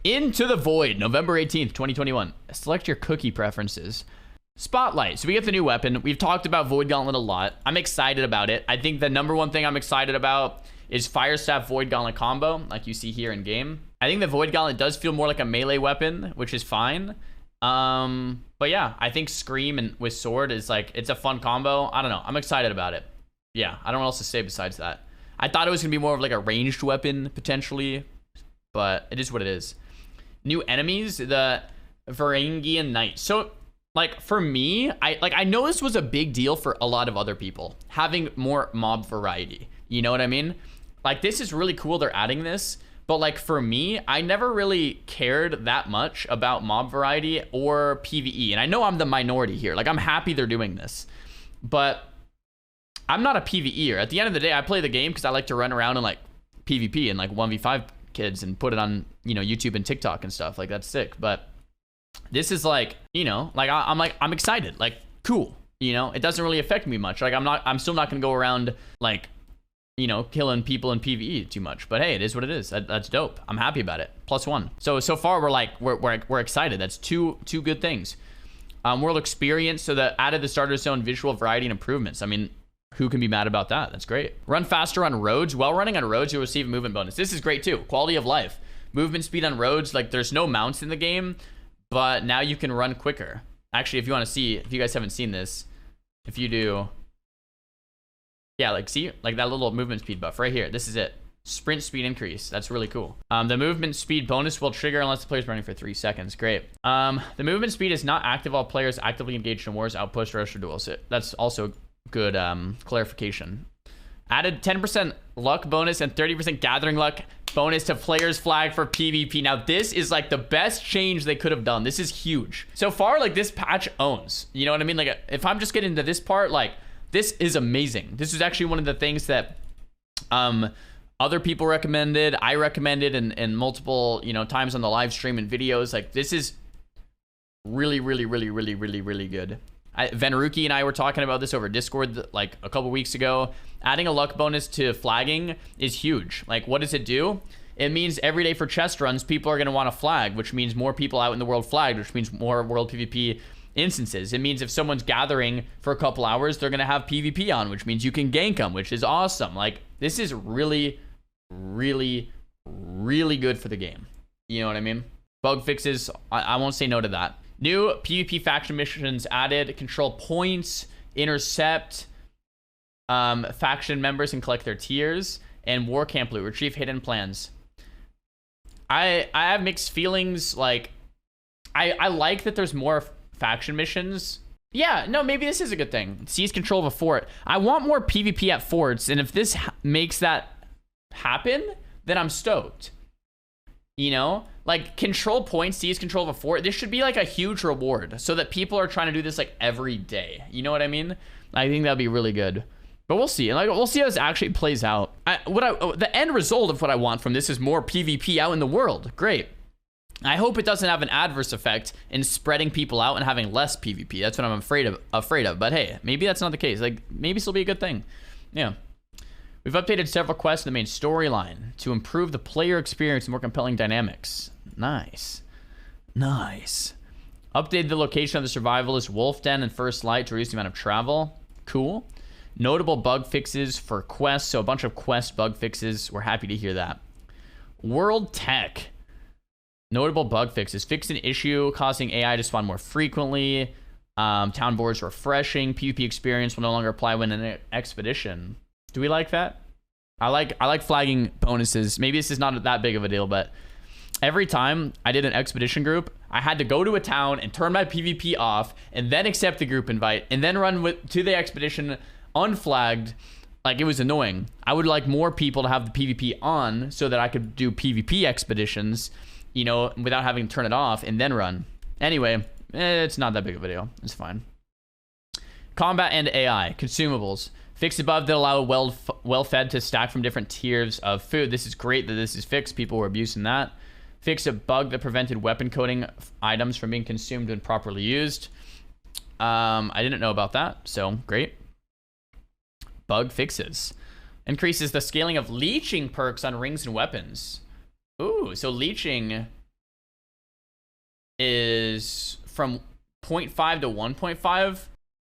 Into the Void, November 18th, 2021. Select your cookie preferences. Spotlight. So we get the new weapon. We've talked about Void Gauntlet a lot. I'm excited about it. I think the number one thing I'm excited about is Fire Staff Void Gauntlet combo, like you see here in game. I think the Void Gauntlet does feel more like a melee weapon, which is fine. But yeah, I think Scream and with Sword is like, it's a fun combo. I don't know. I'm excited about it. Yeah, I don't know what else to say besides that. I thought it was gonna be more of like a ranged weapon potentially, but it is what it is. New enemies, the Varangian Knight. So like for me, I know this was a big deal for a lot of other people, having more mob variety. You know what I mean? Like this is really cool they're adding this, but like for me, I never really cared that much about mob variety or PvE. And I know I'm the minority here. Like I'm happy they're doing this, but I'm not a PvEer. At the end of the day, I play the game because I like to run around and like PvP and like 1v5 kids and put it on, you know, YouTube and TikTok and stuff. Like that's sick. But this is like, you know, like I'm excited, like cool. You know, it doesn't really affect me much. Like I'm still not gonna go around like, you know, killing people in PvE too much. But hey, it is what it is. That's dope. I'm happy about it. +1. So far we're excited. That's two good things. World experience. So that added the starter zone visual variety and improvements. I mean, who can be mad about that? That's great. Run faster on roads. While running on roads, you'll receive a movement bonus. This is great too. Quality of life. Movement speed on roads. Like there's no mounts in the game, but now you can run quicker. Actually, if you want to see, if you guys haven't seen this, if you do, yeah, like see, like that little movement speed buff right here. This is it. Sprint speed increase. That's really cool. The movement speed bonus will trigger unless the player's running for 3 seconds. Great. The movement speed is not active while players actively engaged in wars, outpost, rush, or duels. That's also good clarification. Added 10% luck bonus and 30% gathering luck bonus to players flag for PvP. Now this is like the best change they could have done. This is huge. So far, like this patch owns. You know what I mean? Like if I'm just getting to this part, like this is amazing. This is actually one of the things that other people recommended. I recommended in multiple, you know, times on the live stream and videos. Like this is really good. Venruki and I were talking about this over Discord like a couple weeks ago. Adding a luck bonus to flagging is huge. Like what does it do? It means every day for chest runs, people are going to want to flag, which means more people out in the world flagged, which means more world PvP instances. It means if someone's gathering for a couple hours, they're going to have PvP on, which means you can gank them, which is awesome. Like this is really good for the game. You know what I mean? Bug fixes, I won't say no to that. New PvP faction missions added. Control points, intercept faction members and collect their tiers, and war camp loot, retrieve hidden plans. I have mixed feelings. Like I like that there's more faction missions. Yeah, no, maybe this is a good thing. Seize control of a fort. I want more PvP at forts, and if this makes that happen, then I'm stoked. You know, like control points, seize control of a fort. This should be like a huge reward so that people are trying to do this like every day. You know what I mean? I think that'd be really good. But we'll see. Like we'll see how this actually plays out. The end result of what I want from this is more PvP out in the world. Great. I hope it doesn't have an adverse effect in spreading people out and having less PvP. That's what I'm afraid of. But hey, maybe that's not the case. Like maybe this will be a good thing. Yeah. We've updated several quests in the main storyline to improve the player experience and more compelling dynamics. Nice. Nice. Updated the location of the survivalist Wolf Den and First Light to reduce the amount of travel. Cool. Notable bug fixes for quests. So a bunch of quest bug fixes. We're happy to hear that. World Tech. Notable bug fixes. Fixed an issue causing AI to spawn more frequently. Town boards refreshing. PvP experience will no longer apply when in an expedition. Do we like that? I like flagging bonuses. Maybe this is not that big of a deal, but every time I did an expedition group, I had to go to a town and turn my PvP off and then accept the group invite and then run to the expedition unflagged. Like it was annoying. I would like more people to have the PvP on so that I could do PvP expeditions, you know, without having to turn it off and then run. Anyway, it's not that big of a deal. It's fine. Combat and AI. Consumables. Fixed above that allow well-fed to stack from different tiers of food. This is great that this is fixed. People were abusing that. Fixed a bug that prevented weapon coating items from being consumed when properly used. I didn't know about that, so great. Bug fixes. Increases the scaling of leeching perks on rings and weapons. Ooh, so leeching is from 0.5 to 1.5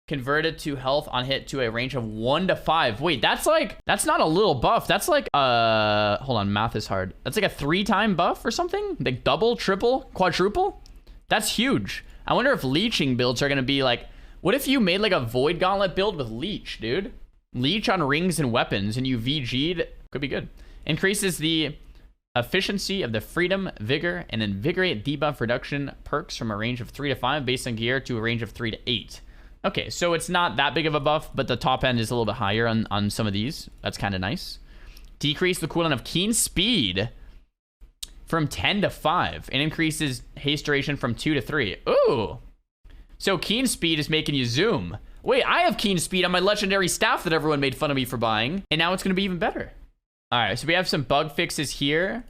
converted to health on hit to a range of 1 to 5. Wait, that's not a little buff. That's like hold on, math is hard. That's like a 3-time buff or something, like double, triple, quadruple. That's huge. I wonder if leeching builds are gonna be like, what if you made like a void gauntlet build with leech, dude? Leech on rings and weapons, and you VG'd. Could be good. Increases the efficiency of the freedom, vigor, and invigorate debuff reduction perks from a range of 3 to 5 based on gear to a range of 3 to 8. Okay, so it's not that big of a buff, but the top end is a little bit higher on some of these. That's kind of nice. Decrease the cooldown of keen speed from 10 to 5 and increases haste duration from 2 to 3. Ooh. So keen speed is making you zoom. Wait, I have keen speed on my legendary staff that everyone made fun of me for buying, and now it's going to be even better. All right, so we have some bug fixes here.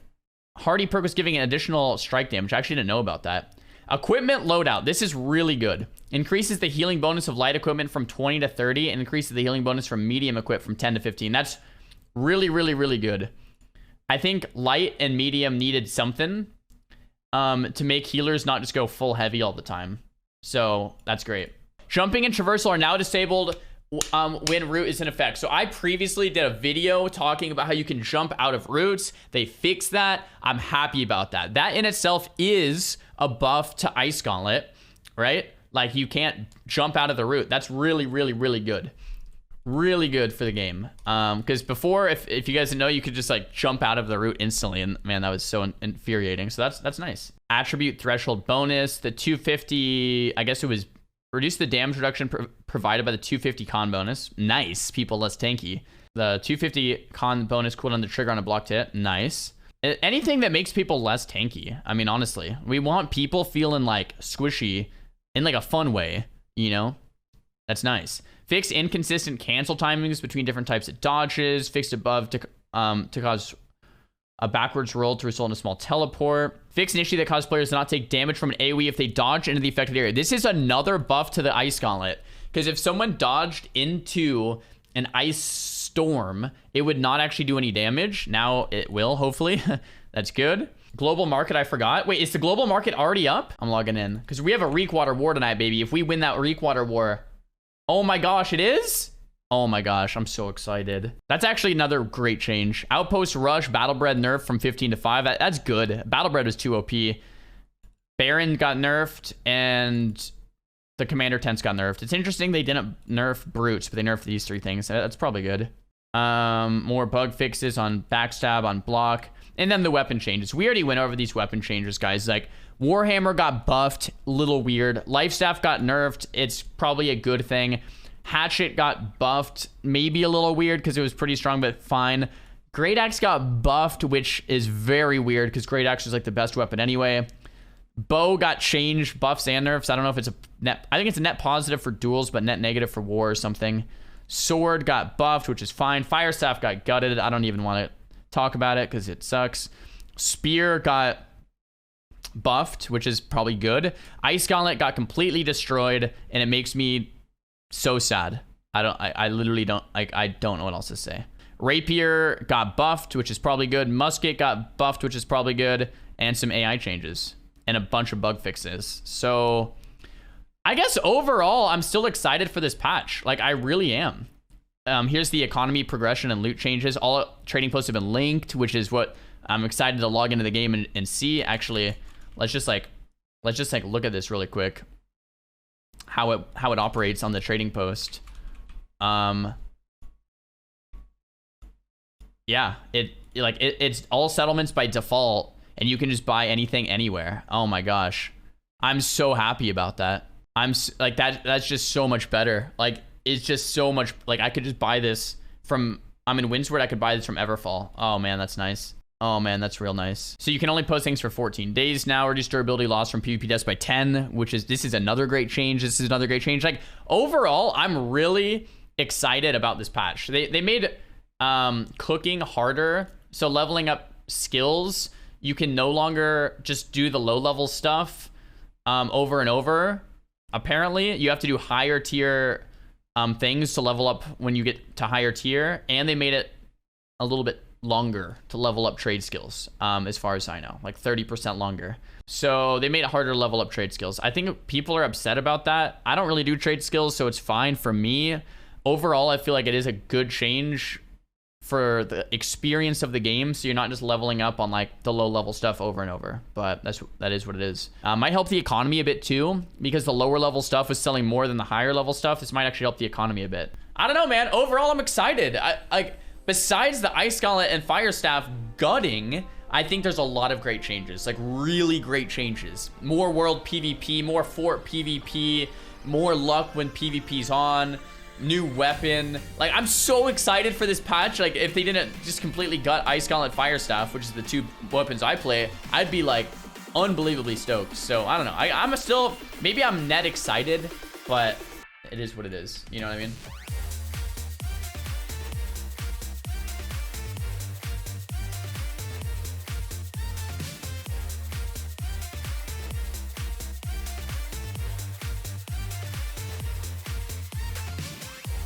Hardy perk was giving an additional strike damage. I actually didn't know about that. Equipment loadout. This is really good. Increases the healing bonus of light equipment from 20 to 30 and increases the healing bonus from medium equip from 10 to 15. That's really, really, really good. I think light and medium needed something to make healers not just go full heavy all the time. So that's great. Jumping and traversal are now disabled when root is in effect. So I previously did a video talking about how you can jump out of roots. They fixed that. I'm happy about that. That in itself is a buff to Ice Gauntlet, right? Like you can't jump out of the root. That's really, really, really good. Really good for the game. Because before, if you guys didn't know, you could just like jump out of the root instantly, and man, that was so infuriating. So that's nice. Attribute threshold bonus. The 250, I guess it was reduce the damage reduction provided by the 250 con bonus. Nice. People less tanky. The 250 con bonus cooldown the trigger on a blocked hit. Nice. Anything that makes people less tanky. I mean, honestly, we want people feeling like squishy in like a fun way, you know? That's nice. Fix inconsistent cancel timings between different types of dodges. Fixed above to cause a backwards roll to result in a small teleport. Fix an issue that causes players to not take damage from an AoE if they dodge into the affected area. This is another buff to the Ice Gauntlet. Because if someone dodged into an ice storm, it would not actually do any damage. Now it will, hopefully. That's good. Global market, I forgot. Wait, is the global market already up? I'm logging in. Because we have a Reekwater War tonight, baby. If we win that Reekwater War... Oh my gosh, it is? Oh my gosh, I'm so excited. That's actually another great change. Outpost Rush, Battlebred nerfed from 15 to 5. That's good. Battlebred was too OP. Baron got nerfed, and the Commander Tents got nerfed. It's interesting they didn't nerf Brutes, but they nerfed these 3 things. That's probably good. More bug fixes on backstab, on block. And then the weapon changes. We already went over these weapon changes, guys. Like, Warhammer got buffed, little weird. Lifestaff got nerfed. It's probably a good thing. Hatchet got buffed, maybe a little weird because it was pretty strong, but fine. Great Axe got buffed, which is very weird because Great Axe is like the best weapon anyway. Bow got changed, buffs and nerfs. I don't know if it's a net... I think it's a net positive for duels, but net negative for war or something. Sword got buffed, which is fine. Firestaff got gutted. I don't even want to talk about it because it sucks. Spear got buffed, which is probably good. Ice Gauntlet got completely destroyed, and it makes me so sad. I literally don't, like, I don't know what else to say. Rapier got buffed, which is probably good. Musket got buffed, which is probably good. And some AI changes and a bunch of bug fixes. So I guess overall, I'm still excited for this patch. Like, I really am. Here's the economy progression and loot changes. All trading posts have been linked, which is what I'm excited to log into the game and see. Actually, let's just look at this really quick. How it operates on the trading post. Yeah, it's all settlements by default, and you can just buy anything anywhere. Oh my gosh, I'm so happy about that. Like that's just so much better. Like, it's just so much, like, I could just buy this from, I'm in Windsward, I could buy this from Everfall. Oh man, that's nice. Oh man, that's real nice. So you can only post things for 14 days now. Reduce durability loss from PvP deaths by 10, this is another great change. This is another great change. Like, overall, I'm really excited about this patch. They made cooking harder. So leveling up skills, you can no longer just do the low level stuff over and over. Apparently, you have to do higher tier things to level up when you get to higher tier. And they made it a little bit longer to level up trade skills, as far as I know, like 30% longer. So they made it harder to level up trade skills. I think people are upset about that. I don't really do trade skills, so it's fine for me. Overall, I feel like it is a good change for the experience of the game, so you're not just leveling up on like the low level stuff over and over. But that is what it is. Might help the economy a bit too, because the lower level stuff is selling more than the higher level stuff. This might actually help the economy a bit. I don't know, man. Overall, I'm excited. Like, besides the Ice Gauntlet and Fire Staff gutting, I think there's a lot of great changes, like really great changes. More world PvP, more fort PvP, more luck when PvP's on, new weapon. Like, I'm so excited for this patch. Like, if they didn't just completely gut Ice Gauntlet, Fire Staff, which is the two weapons I play, I'd be like unbelievably stoked. So I don't know. I'm still, maybe I'm net excited, but it is what it is. You know what I mean?